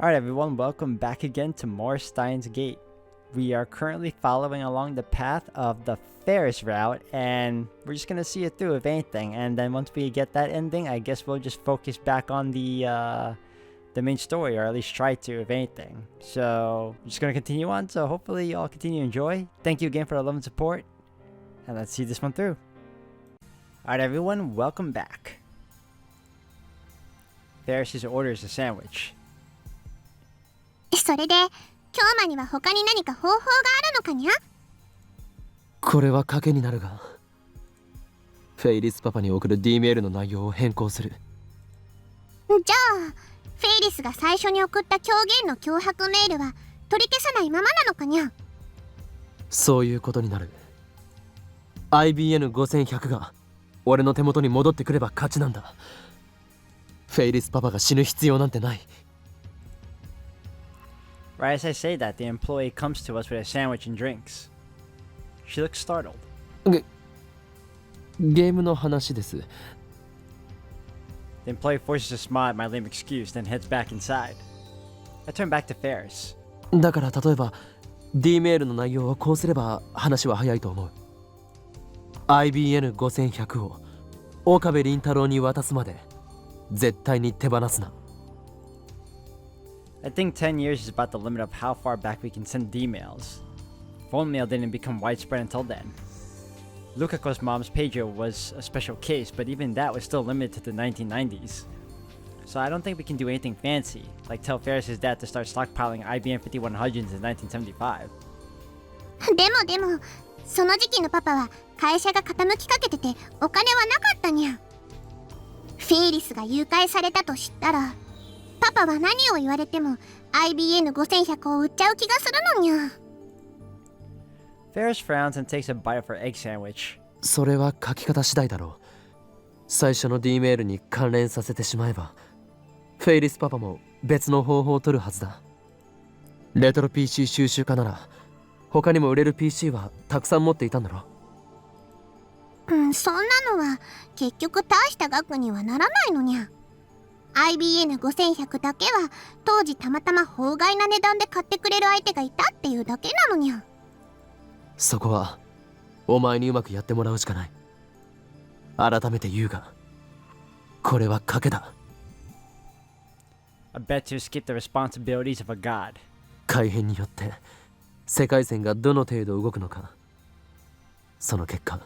Alright everyone, welcome back again to more Steins Gate. We are currently following along the path of the Faris route, and we're just gonna see it through if anything, and then once we get that ending, I guess we'll just focus back on the main story, or at least try to if anything. So, we're just gonna continue on, so hopefully you all continue to enjoy. Thank you again for the love and support, and let's see this one through. Alright everyone, welcome back. Faris orders a sandwich. それで、京馬には他に何か方法があるのかにゃ？これは賭けになるが、フェイリスパパに送る D メールの内容を変更する。じゃあ、フェイリスが最初に送った狂言の脅迫メールは取り消さないままなのかにゃ？そういうことになる。IBN5100 が俺の手元に戻ってくれば勝ちなんだ。フェイリスパパが死ぬ必要なんてない。Right as I say that, the employee comes to us with a sandwich and drinks. She looks startled. ゲームの話です。The employee forces a smile at my lame excuse, then heads back inside. I turn back to Faris. だから例えば D メールの内容をこうすれば話は早いと思う。IBN5100 を岡部倫太郎に渡すまで絶対に手放すな。I think 10 years is about the limit of how far back we can send D-mails. Phone mail didn't become widespread until then. Lukako's mom's pager was a special case, but even that was still limited to the 1990s. So I don't think we can do anything fancy, like tell Faris' dad to start stockpiling IBM 5100s in 1975. でも、その時期のパパは会社が傾きかけててお金はなかったにゃ。フェイリスが誘拐されたと知ったら、パパは何を言われても IBN5100 を売っちゃう気がするのにゃ。Faris frowns and takes a bite of her egg sandwich. それは書き方次第だろう。最初の D メールに関連させてしまえば、フェイリスパパも別の方法を取るはずだ。レトロ PC 収集家なら、他にも売れる PC はたくさん持っていたんだろう。そんなのは結局大した額にはならないのにゃ。IBN5100 だけは当時たまたま法外な値段で買ってくれる相手がいたっていうだけなのにゃ。そこはお前にうまくやってもらうしかない。改めて言うが、これは賭けだ。A bet to skip the responsibilities of a god. 改変によって世界線がどの程度動くのか、その結果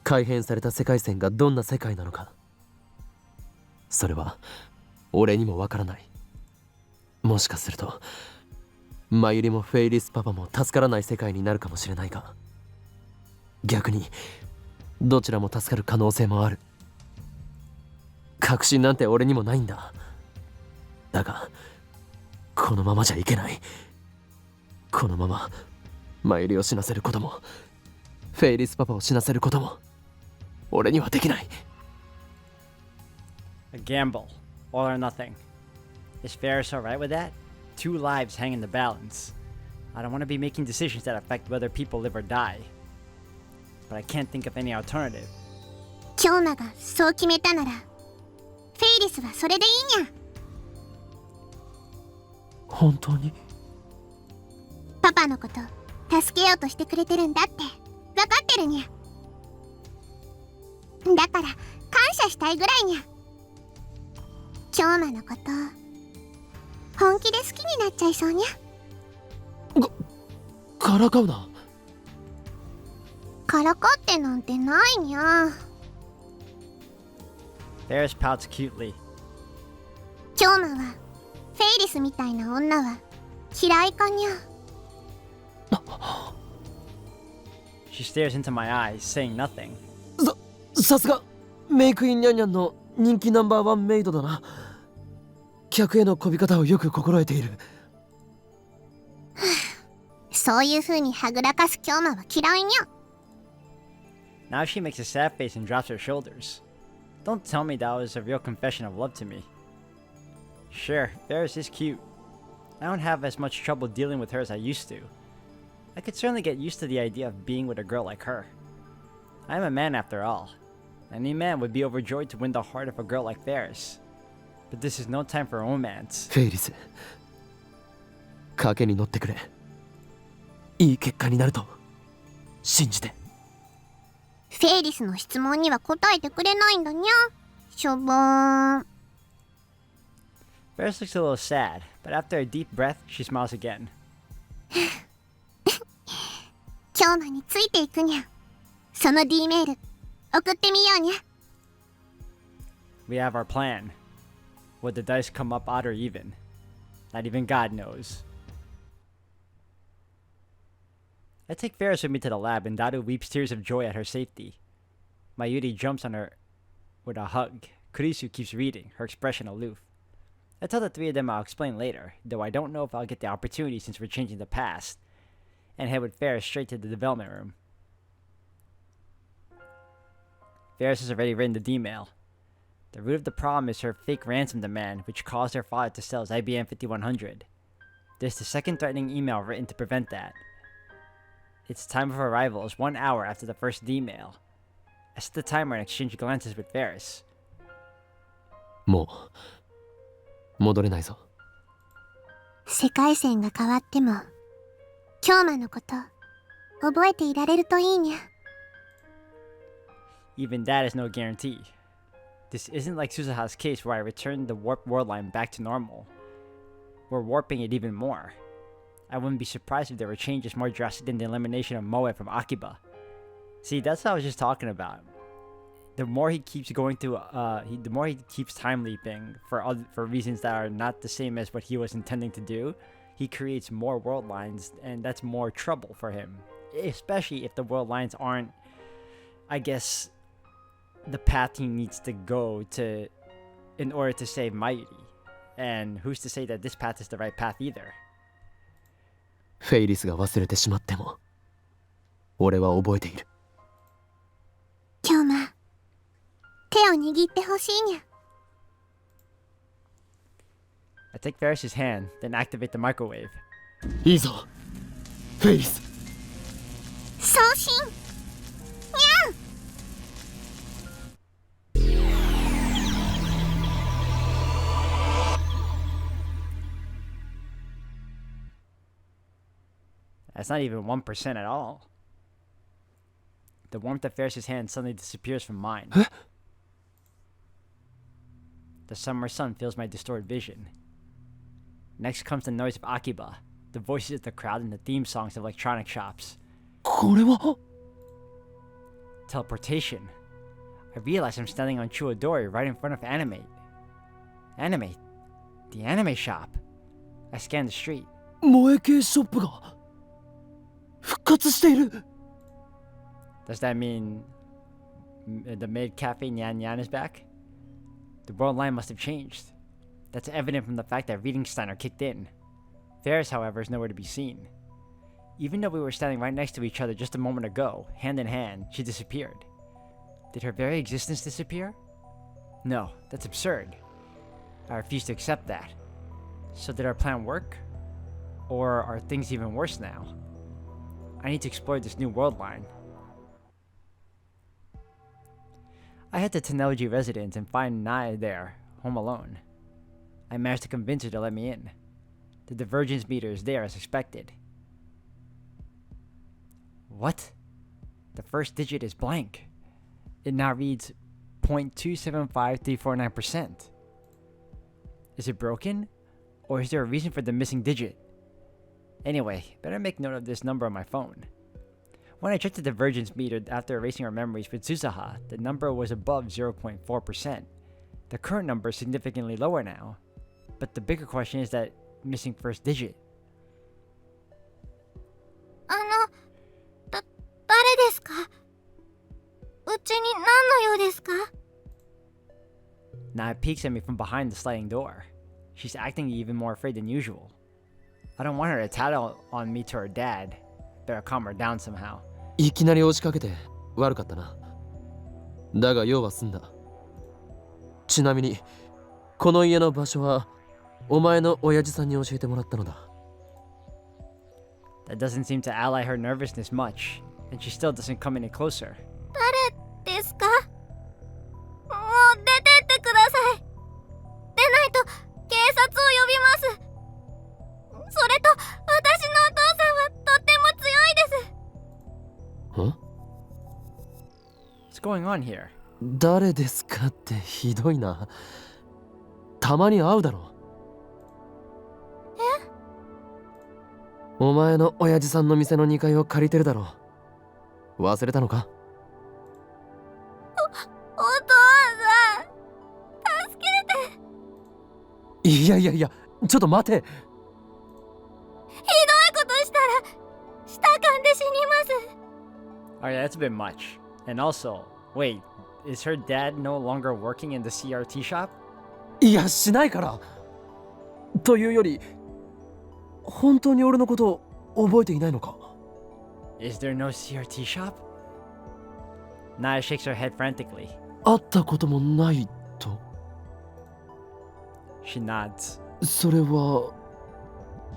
改変された世界線がどんな世界なのか、それは俺にもわからない。もしかするとマユリもフェイリスパパも助からない世界になるかもしれないが、逆にどちらも助かる可能性もある。確信なんて俺にもないんだ。だがこのままじゃいけない。このままマユリを死なせることもフェイリスパパを死なせることも俺にはできない。A gamble, all or nothing. Is Faris alright with that? 2 lives hang in the balance. I don't want to be making decisions that affect whether people live or die. But I can't think of any alternative. 京馬がそう決めたなら、フェイリスはそれでいいにゃ。本当に？パパのこと助けようとしてくれてるんだって分かってるにゃ。だから感謝したいぐらいにゃ。京馬のこと本気で好きになっちゃいそうにゃ。からかうな。からかってなんてないにゃ。Faris pouts cutely. 京馬はフェイリスみたいな女は嫌いかにゃ。She stares into my eyes, saying nothing. さすがメイクインニャンニャンの人気ナンバーワンメイドだな。客への媚び方をよく心得ている。そういう風にはぐらかす京馬は嫌いにゃ。Now she makes a sad face and drops her shoulders. Don't tell me that was a real confession of love to me. Sure, Faris is cute. I don't have as much trouble dealing with her as I used to. I could certainly get used to the idea of being with a girl like her. I am a man after all. Any man would be overjoyed to win the heart of a girl like Faris. But this is no time for romance. フェイリス、賭けに乗ってくれ。いい結果になると信じて。フェイリスの質問には答えてくれないんだにゃ。しょぼーん。 Faris looks a little sad, but after a deep breath, she smiles again. 京馬についていくにゃ。その D メール送ってみようにゃ。We have our plan. Would the dice come up odd or even? Not even God knows. I take Faris with me to the lab, and Daru weeps tears of joy at her safety. Mayuri jumps on her with a hug. Kurisu keeps reading, her expression aloof. I tell the three of them I'll explain later, though I don't know if I'll get the opportunity since we're changing the past, and head with Faris straight to the development room. Faris has already written the D-mail. The root of the problem is her fake ransom demand, which caused her father to sell his IBM 5100. There's the second threatening email written to prevent that. Its time of arrival is 1 hour after the first D-mail. I set the timer and exchange glances with Faris. もう戻れないぞ。世界線が変わっても京馬のこと覚えていられるといいにゃ。 Even that is no guarantee. This isn't like Susaha's case where I returned the warped Worldline back to normal. We're warping it even more. I wouldn't be surprised if there were changes more drastic than the elimination of Moe from Akiba. See, that's what I was just talking about. The more he keeps going through, the more he keeps time leaping for reasons that are not the same as what he was intending to do, he creates more world lines, and that's more trouble for him. Especially if the world lines aren't, I guess, the path he needs to go to in order to save Mighty. And who's to say that this path is the right path either? フェイリスが忘れてしまっても俺は覚えている。京馬、手を握ってほしいにゃ。 I take Faris' hand, then activate the microwave. いいぞフェイリス。送信にゃん。 That's not even 1% at all. The warmth of Faris' hand suddenly disappears from mine. The summer sun fills my distorted vision. Next comes the noise of Akiba, the voices of the crowd, and the theme songs of electronic shops. これは Teleportation. I realize I'm standing on Chuodori right in front of Animate. Animate? The anime shop. I scan the street. 萌え系ショップが復活している。 Does that mean the maid cafe Nyan Nyan is back? The world line must have changed. That's evident from the fact that reading Steiner kicked in. Faris, however, is nowhere to be seen. Even though we were standing right next to each other just a moment ago, hand in hand, she disappeared. Did her very existence disappear? No, that's absurd. I refuse to accept that. So did our plan work? Or are things even worse now? I need to explore this new world line. I head to Tenelji residence and find Nai there, home alone. I managed to convince her to let me in. The divergence meter is there as expected. What? The first digit is blank. It now reads 0.275349%. Is it broken? Or is there a reason for the missing digit? Anyway, better make note of this number on my phone. When I checked the divergence meter after erasing our memories with Susaha, the number was above 0.4%. The current number is significantly lower now. But the bigger question is that missing first digit. 誰ですか？うちに何の用ですか？ Naya peeks at me from behind the sliding door. She's acting even more afraid than usual. I don't want her to tattle on me to her dad. Better calm her down somehow. いきなり押しかけて悪かったな。だが用は済んだ。ちなみにこの家の場所はお前の親父さんに教えてもらったのだ。That doesn't seem to allay her nervousness much, and she still doesn't come any closer. 誰ですか？もう出てってください。でないと警察を呼びます。それと going on here? 誰ですかってひどいな。たまに会うだろ。お前の親父さんの店の2階を借りてるだろ。忘れたのか？お父さん、助けて。いやいやいや、ちょっと待て。ひどいことしたら舌噛んで死にます。Alright, that's a bit much. And also, wait, is her dad no longer working in the CRT shop? いや、しないから。というより、本当に俺のことを覚えていないのか？ Is there no CRT shop? Naya shakes her head frantically. 会ったこともないと。She nods. それは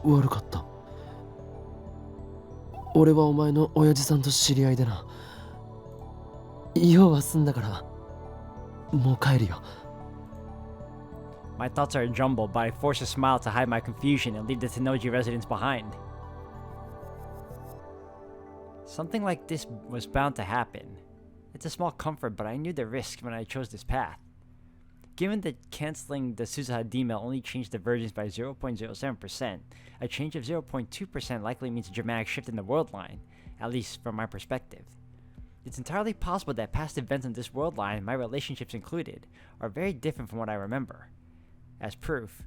悪かった。俺はお前の親父さんと知り合いでな。用は済んだからもう帰るよ。My thoughts are a jumble, but I force a smile to hide my confusion and leave the Tennoji residence behind. Something like this was bound to happen. It's a small comfort, but I knew the risks when I chose this path. Given that canceling the Suzuha D-mail only changed the versions by 0.07%, a change of 0.2% likely means a dramatic shift in the Worldline, at least from my perspective. It's entirely possible that past events on this Worldline, my relationships included, are very different from what I remember. As proof,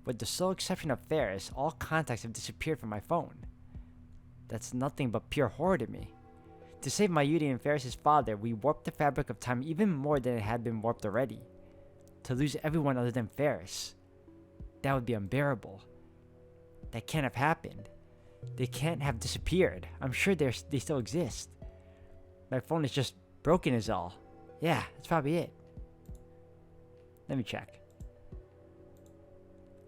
with the sole exception of Faris, all contacts have disappeared from my phone. That's nothing but pure horror to me. To save Mayuri and Faris' father, we warped the fabric of time even more than it had been warped already. To lose everyone other than Faris, that would be unbearable. That can't have happened. They can't have disappeared. I'm sure they still exist. My phone is just broken is all. Yeah, that's probably it. Let me check.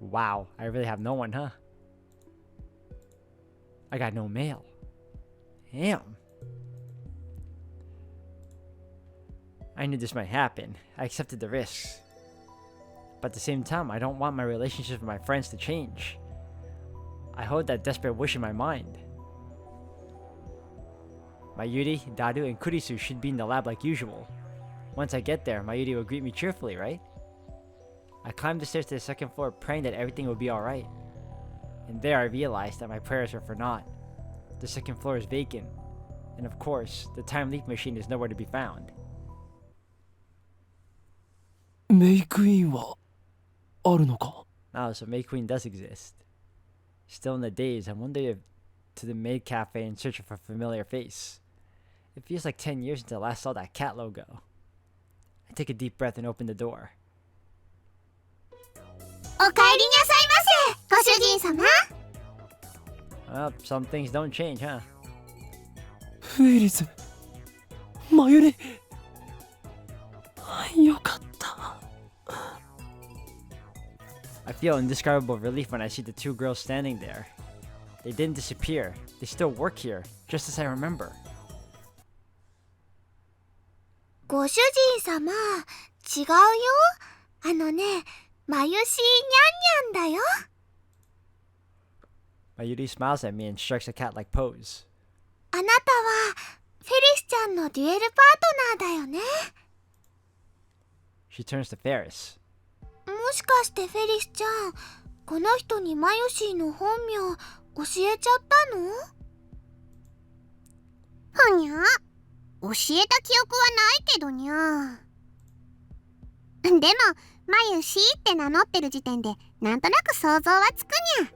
Wow, I really have no one, huh? I got no mail. Damn. I knew this might happen. I accepted the risks. But at the same time, I don't want my relationships with my friends to change. I hold that desperate wish in my mind. Mayuri, Daru, and Kurisu should be in the lab like usual. Once I get there, Mayuri will greet me cheerfully, right? I climbed the stairs to the second floor, praying that everything would be alright. And there I realized that my prayers were for naught. The second floor is vacant. And of course, the time leap machine is nowhere to be found. メイクインはあるのか？ Oh, so May Queen does exist. Still in the daze, I wonder if to the maid cafe in search of a familiar face. It feels like 10 years since I last saw that cat logo. I take a deep breath and open the door. お帰りなさいませ、ご主人様。Well, some things don't change, huh? フェリス、マユリ、よかった。I feel indescribable relief when I see the two girls standing there. They didn't disappear. They still work here, just as I remember. ご主人様、違うよ。あのね、まゆしにゃんにゃんだよ。Mayuri smiles at me and strikes a cat-like pose. あなたはフェリスちゃんのデュエルパートナーだよね。She turns to Faris. もしかしてフェリスちゃん、この人にマユシーの本名教えちゃったの？ふにゃ、教えた記憶はないけどにゃ。でもマユシーって名乗ってる時点でなんとなく想像はつくにゃ。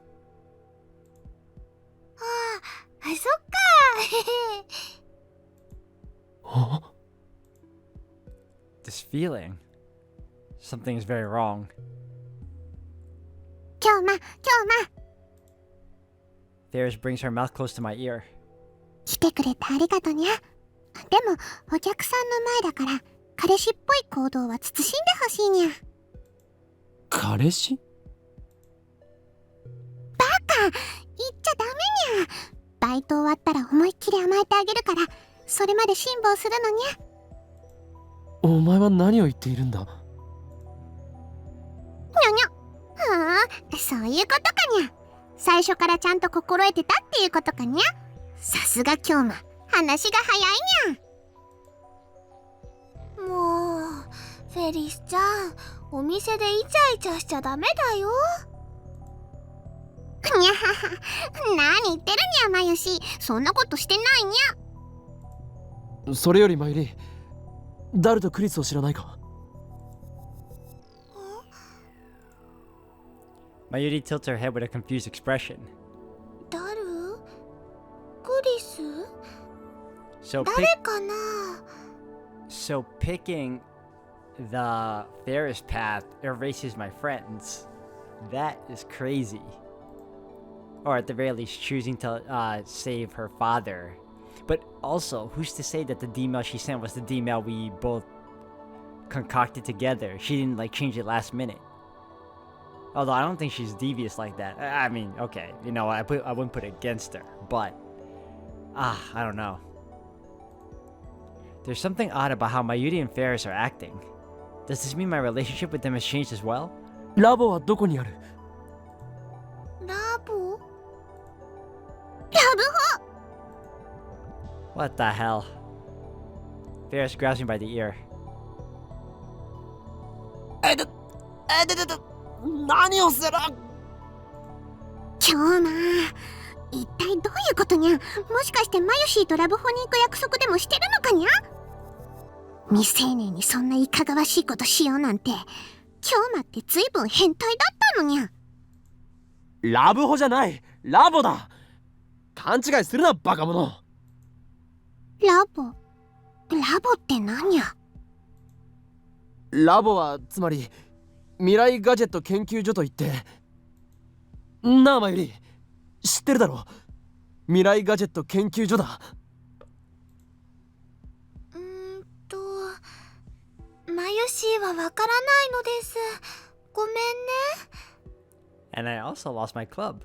そっか。This feeling. Something is very wrong. 今日ま。Faris brings her mouth close to my ear. 来てくれてありがとにゃ。でもお客さんの前だから彼氏っぽい行動は慎んでほしいにゃ。彼氏？バカ、言っちゃダメにゃ。バイト終わったら思いっきり甘えてあげるから、それまで辛抱するのにゃ。お前は何を言っているんだ？にゃにゃ。そういうことかにゃ。最初からちゃんと心得てたっていうことかにゃ。さすが京馬、話が早いにゃ。もうフェリスちゃん、お店でイチャイチャしちゃダメだよ。にゃはは、何言ってるにゃまゆし、そんなことしてないにゃ。それよりマユリ、ダルとクリスを知らないか？ Mayuri tilts her head with a confused expression. ダル？クリス？ So 誰かな？ So picking the Faris path erases my friends. That is crazy. Or at the very least, choosing to save her father. But also, who's to say that the D-mail she sent was the D-mail we both concocted together? She didn't like change it last minute. Although I don't think she's devious like that. I mean, okay, you know, I wouldn't put it against her, but I don't know. There's something odd about how Mayuri and Faris are acting. Does this mean my relationship with them has changed as well? ラボはどこにある？ラボ？ラブホ？ What the hell? Faris grabs me by the ear. 何をする？今日な、一体どういうことにゃ？もしかしてマユシーとラブホに行く約束でもしてるのかにゃ？未成年にそんないかがわしいことしようなんて、今日まってずいぶん変態だったのにゃ。ラブホじゃない、ラボだ。勘違いするな、バカ者。ラボって何や？ラボはつまり未来ガジェット研究所といって、なあマユリ、知ってるだろ？未来ガジェット研究所だ。マユシーはわからないのです。ごめんね。And I also lost my club.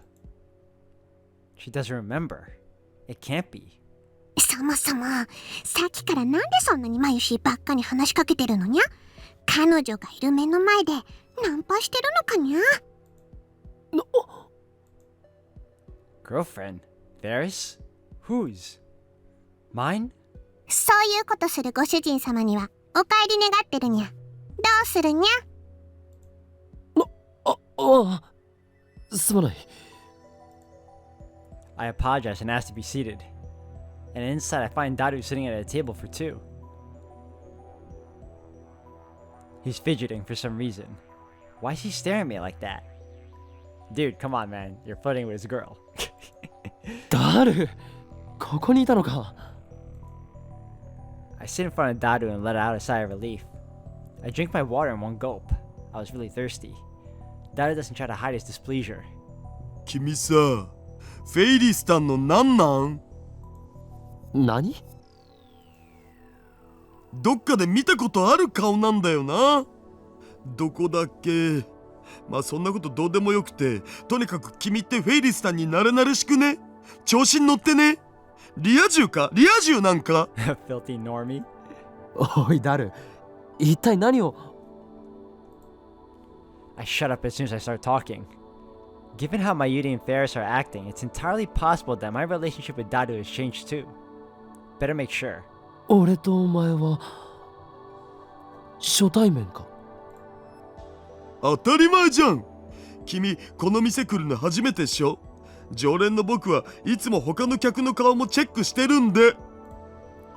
She doesn't remember. It can't be. そもそも、さっきからなんでそんなにマユシーばっかに話しかけてるのにゃ？彼女がいる目の前でナンパしてるのかにゃ？ Girlfriend? Faris? Whose? Mine? そういうことするご主人様にはお帰り願ってるにゃ。どうするにゃ？すまない。I apologize and ask to be seated. And inside I find Daru sitting at a table for two. He's fidgeting for some reason. Why is he staring at me like that? Dude, come on, man. You're flirting with his girl. ダル、ここにいたのか。I sit in front of Daru and let out a sigh of relief. I drink my water in one gulp. I was really thirsty. Daru doesn't try to hide his displeasure. 君さ、フェイリスタンのなんなん？何？どっかで見たことある顔なんだよな。どこだっけ？まあそんなことどうでもよくて、とにかく君ってフェイリスタンになれなれしくね？調子に乗ってね。リア充か？リア充なんか？ Filthy normie. おいダル、一体何を？ I shut up as soon as I start talking. Given how Mayuri and Faris are acting, it's entirely possible that my relationship with Daru has changed too. Better make sure. 俺とお前は初対面か？当たり前じゃん。君この店来るの初めてっしょ？常連の僕はいつも他の客の顔もチェックしてるんで。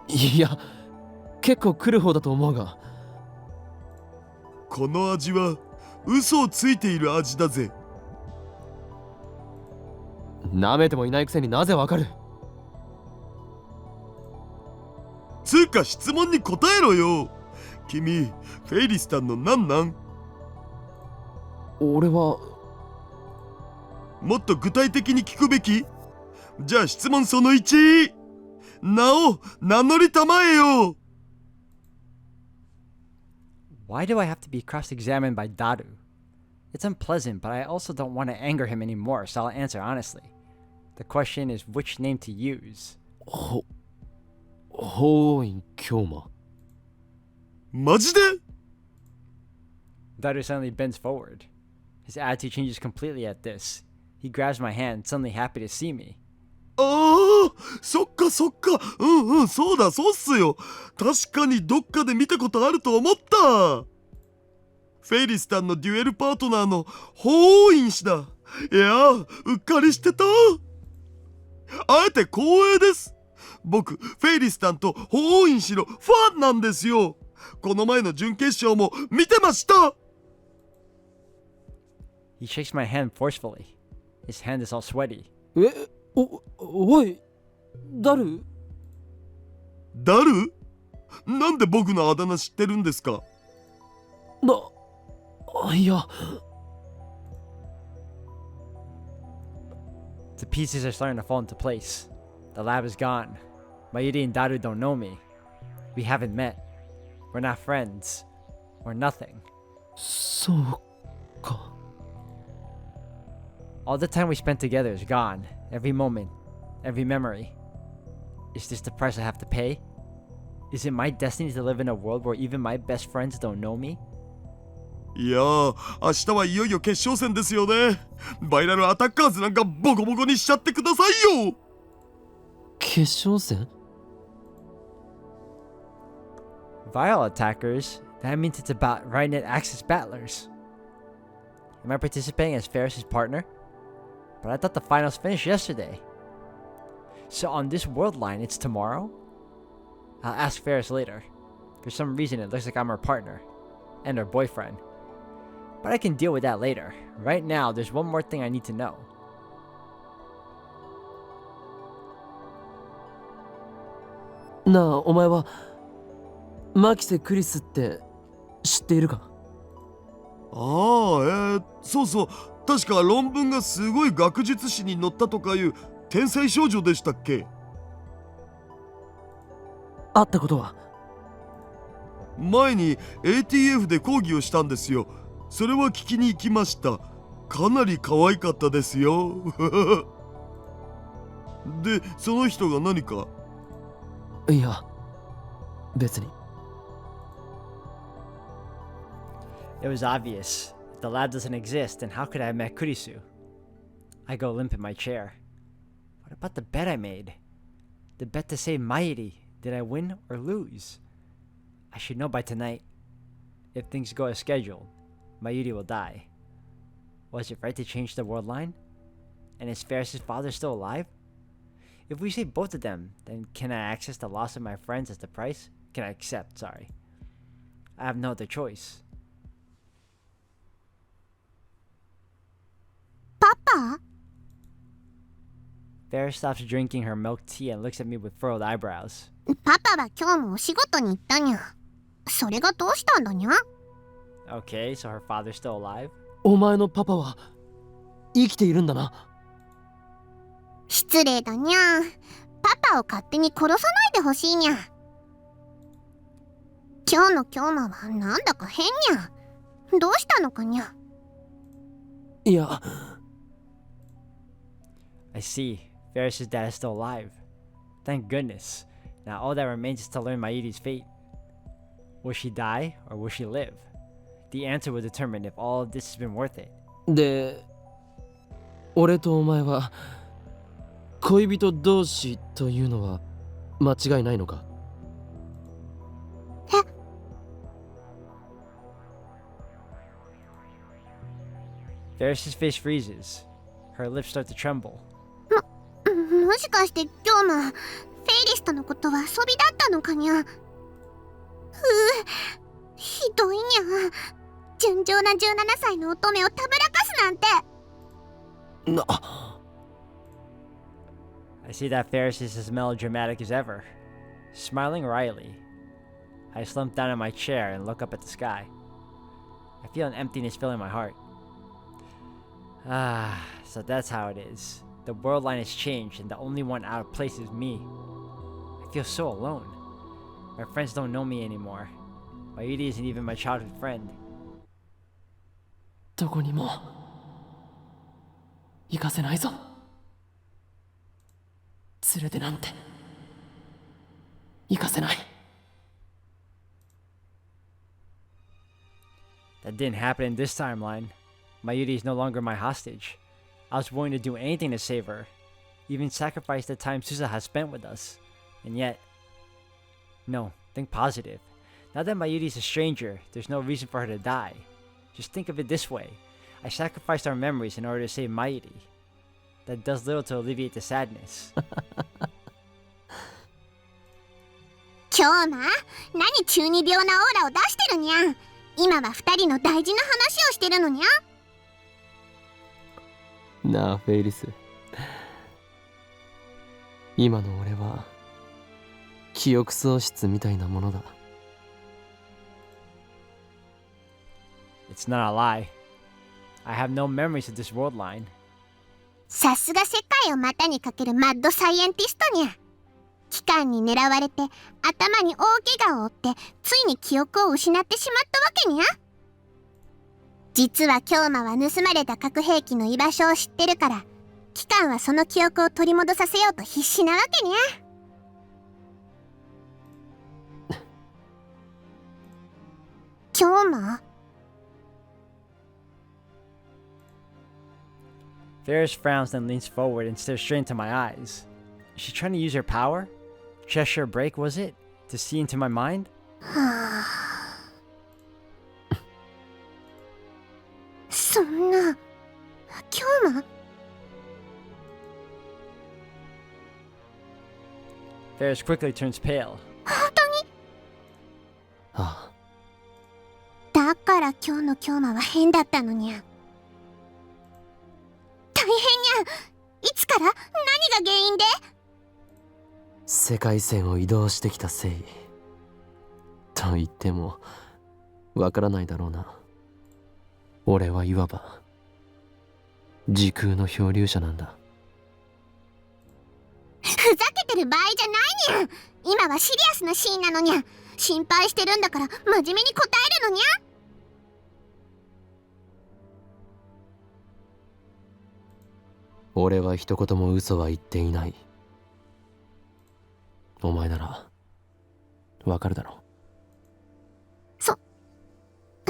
いや、結構来る方だと思うが。この味は嘘をついている味だぜ。舐めてもいないくせになぜわかる？つうか質問に答えろよ。君フェイリスタンのなんなん？俺はもっと具体的に聞くべき？じゃあ質問その1、名を名乗りたまえよ。 Why do I have to be cross-examined by Daru? It's unpleasant, but I also don't want to anger him anymore, so I'll answer honestly. The question is which name to use. 法院京馬。マジで？ Daru suddenly bends forward. His attitude changes completely at this. He grabs my hand, suddenly happy to see me. ああ、そっかそっか。そうだ、そうっすよ。確かにどっかで見たことあると思った。フェイリスタンのデュエルパートナーの法院氏だ。いやうっかりしてた。あえて光栄です。僕、フェイリスタンと法院氏のファンなんですよ。この前の準決勝も見てました。He shakes my hand forcefully. His hand is all sweaty. おい、ダル？ダル？なんで僕のあだ名知ってるんですか？いや。The pieces are starting to fall into place. The lab is gone. Mayuri and Daru don't know me. We haven't met. We're not friends. We're nothing. そうか。All the time we spent together is gone. Every moment. Every memory. Is this the price I have to pay? Is it my destiny to live in a world where even my best friends don't know me? いや明日はいよいよ決勝戦ですよね。バイラルアタッカーズなんかボコボコにしちゃってくださいよ。決勝戦？ Viral attackers? That means it's about right-net access battlers. Am I participating as Faris' partner? But I thought the finals finished yesterday. So on this Worldline, it's tomorrow? I'll ask Faris later. For some reason, it looks like I'm her partner. And her boyfriend. But I can deal with that later. Right now, there's one more thing I need to know. なあ、お前はマキセ・クリスって知っているか？そうそう。確か論文がすごい学術誌に載ったとかいう天才少女でしたっけ？会ったことは？前に ATF で講義をしたんですよ。それは聞きに行きました。かなり可愛かったですよ。で、その人が何か？いや、別に。It was obvious. If the lab doesn't exist, then how could I have met Kurisu? I go limp in my chair. What about the bet I made? The bet to save Mairi. Did I win or lose? I should know by tonight. If things go as scheduled, Mayuri will die. Was it right to change the world line? And is Faris' father still alive? If we save both of them, then can I access the loss of my friends as the price? Can I accept, sorry. I have no other choice. Papa? Faris stops drinking her milk tea and looks at me with furrowed eyebrows. パパは今日もお仕事に行ったにゃ。それがどうしたんだにゃ？ Okay, so her father's still alive? お前のパパは生きているんだな。失礼だにゃ。パパを勝手に殺さないでほしいにゃ。今日の今日はなんだか変にゃ。どうしたのかにゃ。いや。I see. Faris' dad is still alive. Thank goodness. Now all that remains is to learn Mayuri's fate. Will she die or will she live? The answer will determine if all of this has been worth it. で、俺とお前は恋人同士というのは間違いないのか？Faris' face freezes. Her lips start to tremble. もしかして今日もフェイリスとのことは遊びだったのかにゃ。ひどいにゃ。純情な17歳の乙女をたぶらかすなんて。I see that Faris is as melodramatic as ever. Smiling wryly. I slump down in my chair and look up at the sky. I feel an emptiness filling my heart. So that's how it is. The world line has changed and the only one out of place is me. I feel so alone. My friends don't know me anymore. Mayuri isn't even my childhood friend. どこにも行かせないぞ。連れてなんて行かせない。That didn't happen in this timeline. Mayuri is no longer my hostage. I was willing to do anything to save her. even sacrifice the time Susa has spent with us. And yet, no, think positive. Now that Mayuri's a stranger, there's no reason for her to die. Just think of it this way. I sacrificed our memories in order to save Mayuri. That does little to alleviate the sadness. 今日な、何中二病なオーラを出してるにゃん。今は二人の大事な話をしてるのにゃ。なあフェイリス、今の俺は記憶喪失みたいなものだ。 It's not a lie. I have no memories of this Worldline. さすが世界を股にかけるマッドサイエンティストにゃ。機関に狙われて頭に大怪我を負ってついに記憶を失ってしまったわけにゃ。実は京馬は盗まれた核兵器の居場所を知ってるから、機関はその記憶を取り戻させようと必死なわけにゃ。京馬？ Faris frowns and leans forward and stares straight into my eyes. Is she trying to use her power? Cheshire break, was it? To see into my mind? はあ、そんな、京馬？ Faris quickly turns pale. 本当に？ああ、だから今日の京馬は変だったのにゃ。大変にゃ。いつから？何が原因で？世界線を移動してきたせいと言ってもわからないだろうな。俺はいわば時空の漂流者なんだ。ふざけてる場合じゃないにゃ。今はシリアスなシーンなのにゃ。心配してるんだから真面目に答えるのにゃ。俺は一言も嘘は言っていない。お前ならわかるだろう。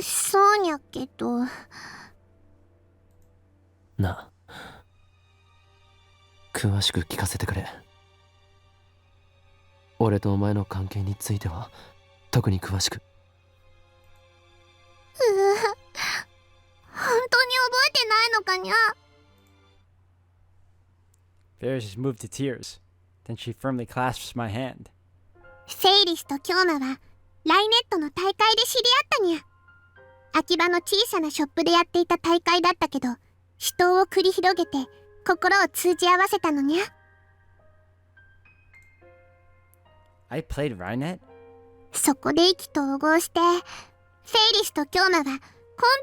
そうにゃけど。なあ、詳しく聞かせてくれ。俺とお前の関係については特に詳しく。本当に覚えてないのかにゃ。Faris is moved to tears. Then she firmly clasps my hand. フェイリスと京馬はライネットの大会で知り合ったにゃ。秋葉の小さなショップでやっていた大会だったけど、死闘を繰り広げて心を通じ合わせたのにゃ。I played Rainet? そこで意気投合してフェイリスと京馬はコン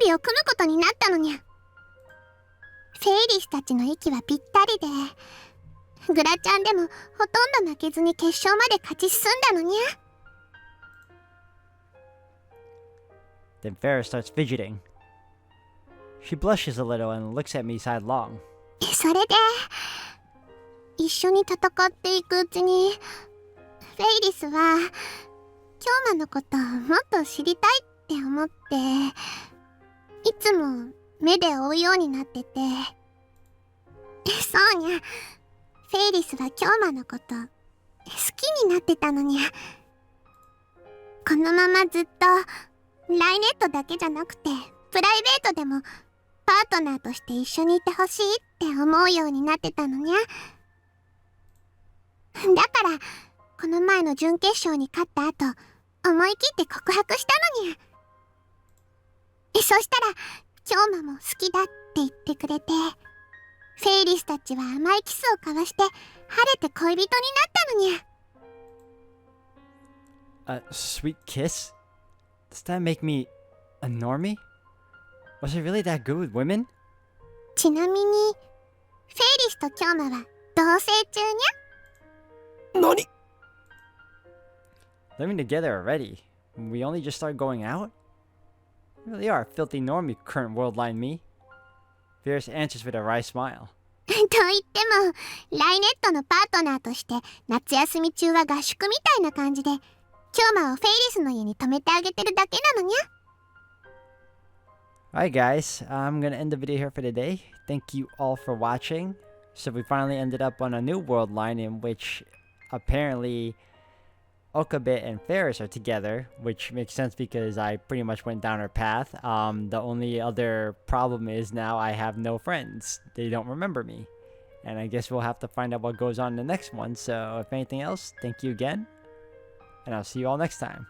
ビを組むことになったのにゃ。フェイリスたちの息はぴったりで、グラちゃんでもほとんど負けずに決勝まで勝ち進んだのにゃ。Then Faris starts fidgeting. She blushes a little and looks at me sidelong. それで一緒に戦っていくうちにフェイリスは京馬のことをもっと知りたいって思って、いつも目で追うようになってて。そうにゃ、フェイリスは京馬のこと好きになってたのにゃ。このままずっとライネットだけじゃなくてプライベートでもパートナーとして一緒にいてほしいって思うようになってたのにゃ。だからこの前の準決勝に勝った後、思い切って告白したのにゃ。そしたら京馬も好きだって言ってくれて、フェイリスたちは甘いキスを交わして晴れて恋人になったのにゃ。A sweet kiss? Does that make me a normie? Was I really that good with women? ちなみにフェイリスと京馬は同棲中にゃ。何？ Living together already? We only just started going out? You really are a filthy normie, current Worldline me. Faris answers with a wry smile. と言ってもライネットのパートナーとして夏休み中は合宿みたいな感じで京馬をフェイリスの家に泊めてあげてるだけなのにゃ。Alright guys, I'm gonna end the video here for today. Thank you all for watching. So we finally ended up on a new world line in which apparently Okabe and Faris are together, which makes sense because I pretty much went down her path. The only other problem is now I have no friends. They don't remember me. And I guess we'll have to find out what goes on in the next one. So if anything else, thank you again. And I'll see you all next time.